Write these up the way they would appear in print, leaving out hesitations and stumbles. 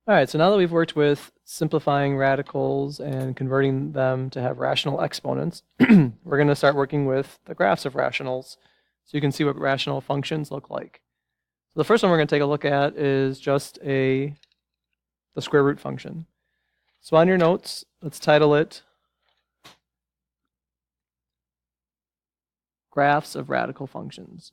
All right, so now that we've worked with simplifying radicals and converting them to have rational exponents, we're going to start working with the graphs of rationals so you can see what rational functions look like. So the first one we're going to take a look at is just the square root function. So on your notes, let's title it Graphs of Radical Functions.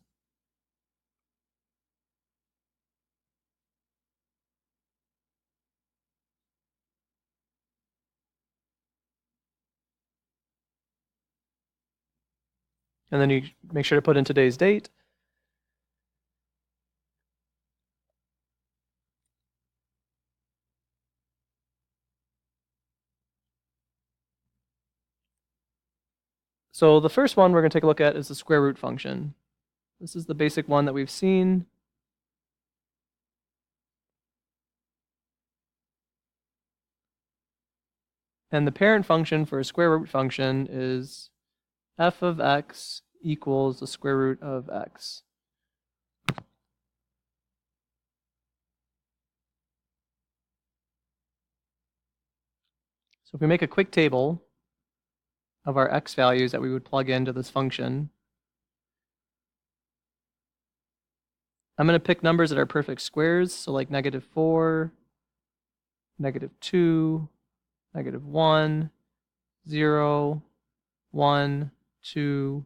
And then you make sure to put in today's date. So the first one we're going to take a look at is the square root function. This is the basic one that we've seen. And the parent function for a square root function is f of x equals the square root of x. So if we make a quick table of our x values that we would plug into this function, I'm going to pick numbers that are perfect squares, so like -4, -2, -1, 0, 1, 2,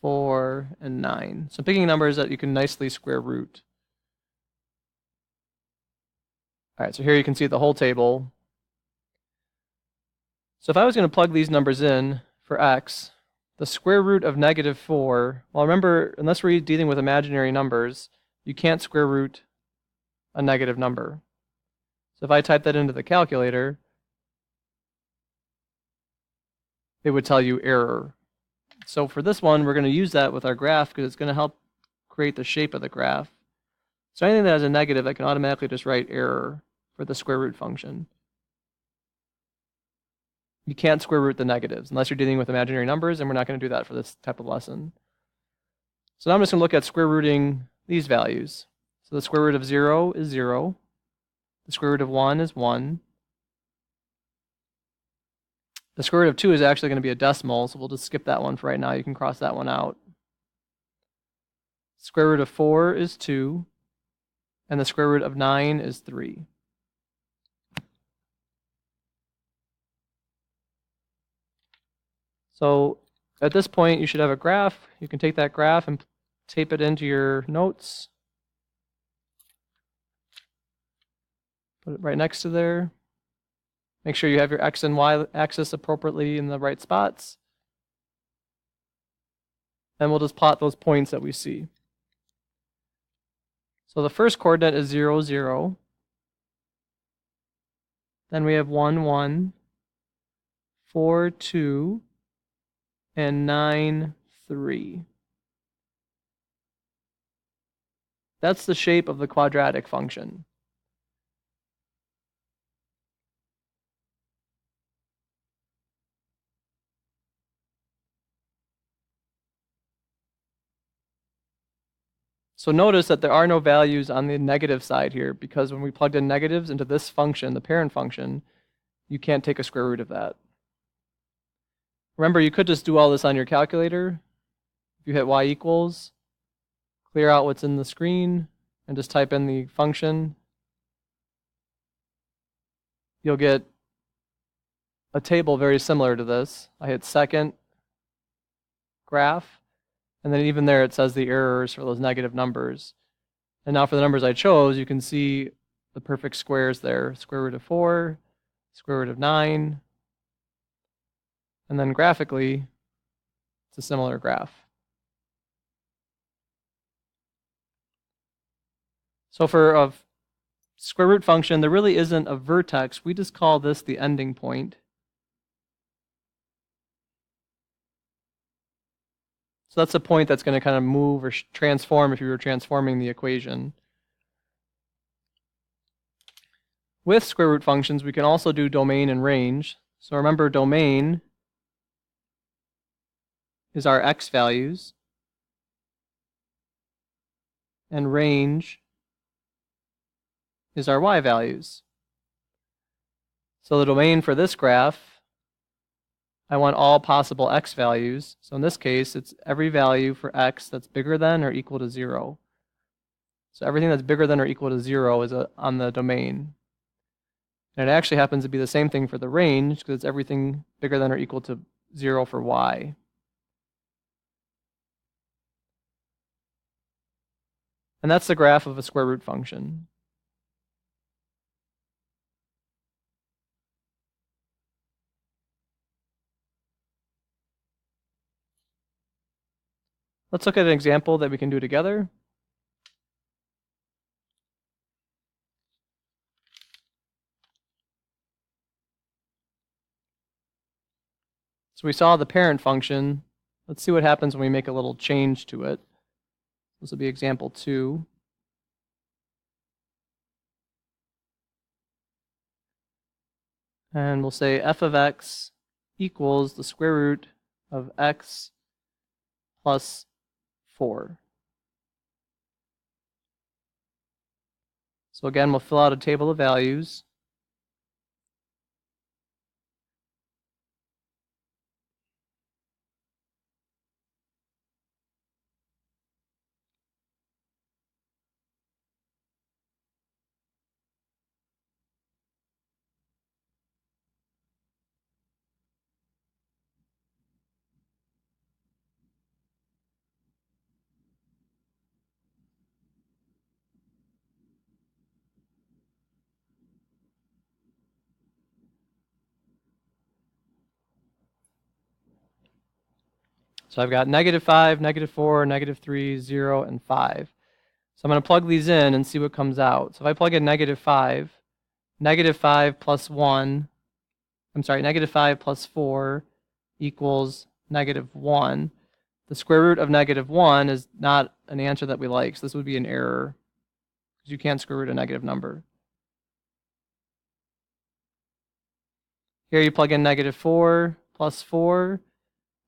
4, and 9. So picking numbers that you can nicely square root. All right, so here you can see the whole table. So if I was going to plug these numbers in for x, the square root of -4, well, remember, unless we're dealing with imaginary numbers, you can't square root a negative number. So if I type that into the calculator, it would tell you error. So for this one, we're going to use that with our graph because it's going to help create the shape of the graph. So anything that has a negative, I can automatically just write error for the square root function. You can't square root the negatives unless you're dealing with imaginary numbers, and we're not going to do that for this type of lesson. So now I'm just going to look at square rooting these values. So the square root of 0 is 0. The square root of 1 is 1. The square root of 2 is actually going to be a decimal, so we'll just skip that one for right now. You can cross that one out. Square root of 4 is 2. And the square root of 9 is 3. So at this point, you should have a graph. You can take that graph and tape it into your notes. Put it right next to there. Make sure you have your x and y axis appropriately in the right spots. And we'll just plot those points that we see. So the first coordinate is 0, 0. Then we have 1, 1, 4, 2, and 9, 3. That's the shape of the quadratic function. So notice that there are no values on the negative side here because when we plugged in negatives into this function, the parent function, you can't take a square root of that. Remember, you could just do all this on your calculator. If you hit y equals, clear out what's in the screen, and just type in the function, you'll get a table very similar to this. I hit second graph, and then even there it says the errors for those negative numbers. And now for the numbers I chose, you can see the perfect squares there. Square root of 4, square root of 9, and then graphically, it's a similar graph. So for a square root function, there really isn't a vertex. We just call this the ending point. So that's a point that's going to kind of move or transform if you were transforming the equation. With square root functions, we can also do domain and range. So remember, domain is our x values, and range is our y values. So the domain for this graph, I want all possible x values. So in this case, it's every value for x that's bigger than or equal to 0. So everything that's bigger than or equal to 0 is on the domain. And it actually happens to be the same thing for the range, because it's everything bigger than or equal to 0 for y. And that's the graph of a square root function. Let's look at an example that we can do together. So we saw the parent function. Let's see what happens when we make a little change to it. This will be example 2. And we'll say f of x equals the square root of x plus 4. So again, we'll fill out a table of values. So I've got -5, -4, -3, 0, and 5. So I'm going to plug these in and see what comes out. So if I plug in -5, -5 plus 1, I'm sorry, -5 plus 4 equals -1. The square root of -1 is not an answer that we like, so this would be an error, because you can't square root a negative number. Here you plug in -4 plus 4,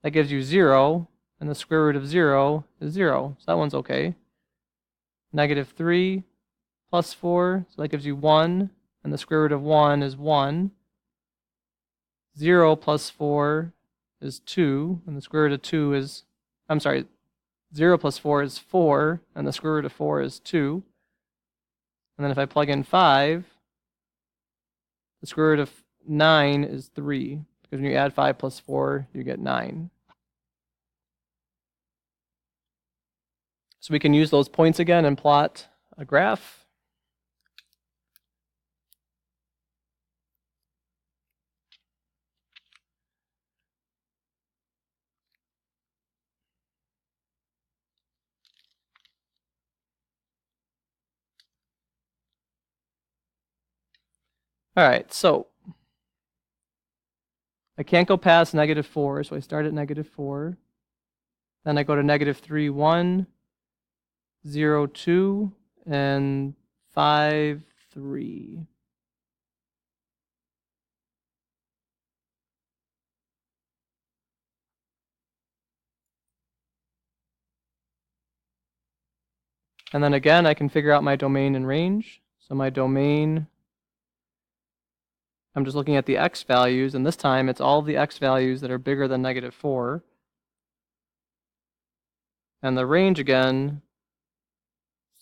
that gives you 0, and the square root of 0 is 0, so that one's okay. -3 plus 4, so that gives you 1, and the square root of 1 is 1. 0 plus 4 is 2, and the square root of 2 is, 0 plus 4 is 4, and the square root of 4 is 2. And then if I plug in 5, the square root of 9 is 3, because when you add 5 plus 4, you get 9. So we can use those points again and plot a graph. All right, so I can't go past -4, so I start at -4. Then I go to -3, 1, 0, 2, and 5, 3. And then again, I can figure out my domain and range. So my domain, I'm just looking at the x values, and this time it's all the x values that are bigger than -4. And the range again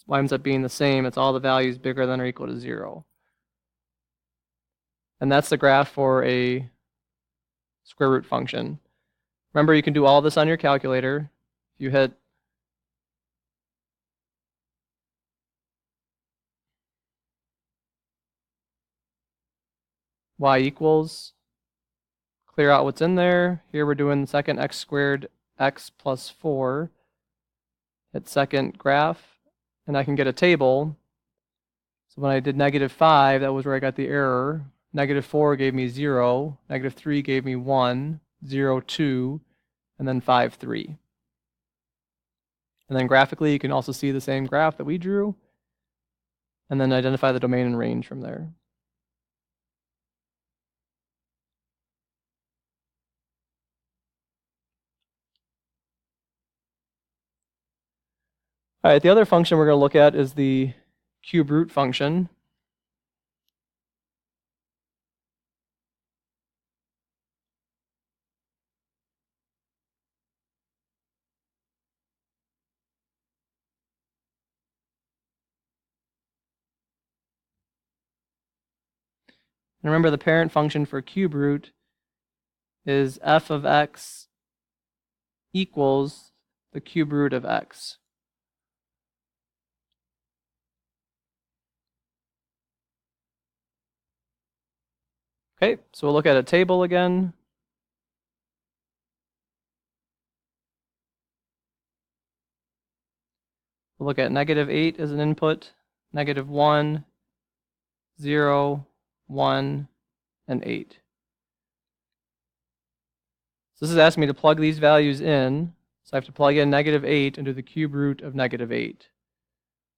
winds up being the same. It's all the values bigger than or equal to 0. And that's the graph for a square root function. Remember, you can do all this on your calculator. If you hit y equals, clear out what's in there. Here we're doing the second x squared x plus 4. Hit second graph, and I can get a table. So when I did -5, that was where I got the error. -4 gave me 0, -3 gave me 1, 0, 2, and then 5, 3. And then graphically, you can also see the same graph that we drew, and then identify the domain and range from there. All right, the other function we're going to look at is the cube root function. And remember, the parent function for cube root is f of x equals the cube root of x. Okay, so we'll look at a table again. We'll look at -8 as an input, -1, 0, 1, and 8. So this is asking me to plug these values in. So I have to plug in -8 into the cube root of -8.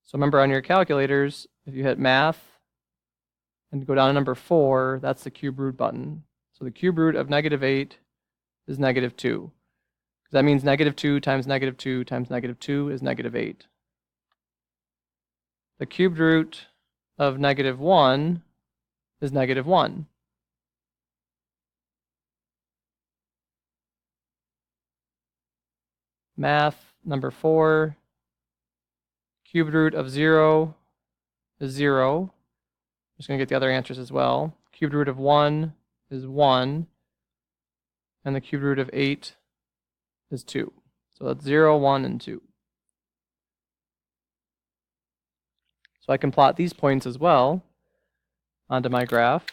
So remember on your calculators, if you hit math and go down to number 4, that's the cube root button. So the cube root of -8 is -2. That means -2 times -2 times -2 is -8. The cubed root of -1 is -1. Math, number 4, cubed root of 0 is 0. I'm just going to get the other answers as well. Cubed root of 1 is 1. And the cubed root of 8 is 2. So that's 0, 1, and 2. So I can plot these points as well onto my graph.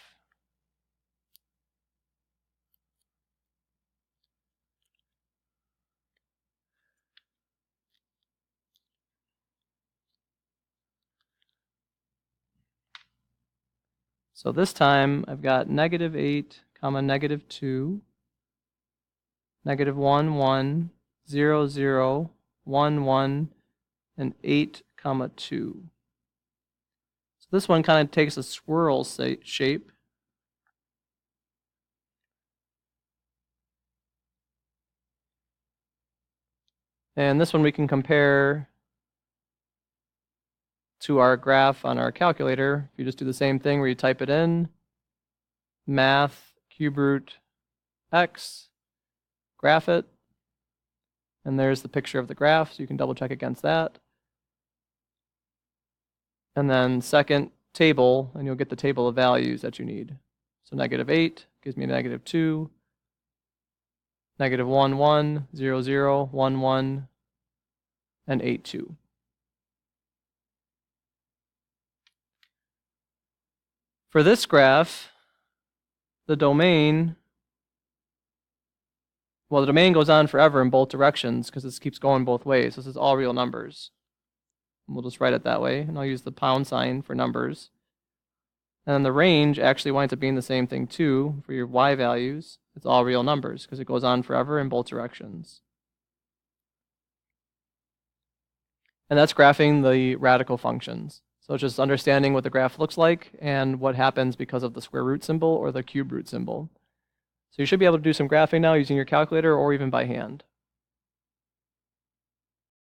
So this time I've got -8, -2, -1, 1, 0, 0, 1, 1, and 8, 2. So this one kind of takes a swirl shape. And this one we can compare to our graph on our calculator. If you just do the same thing where you type it in, math, cube root, x, graph it, and there's the picture of the graph, so you can double check against that. And then second table, and you'll get the table of values that you need. So -8 gives me -2, -1, 1, 0, 0, 1, 1, and 8, 2. For this graph, the domain goes on forever in both directions because this keeps going both ways. This is all real numbers. And we'll just write it that way, and I'll use the pound sign for numbers. And then the range actually winds up being the same thing too for your y values. It's all real numbers because it goes on forever in both directions. And that's graphing the radical functions. So it's just understanding what the graph looks like and what happens because of the square root symbol or the cube root symbol. So you should be able to do some graphing now using your calculator or even by hand.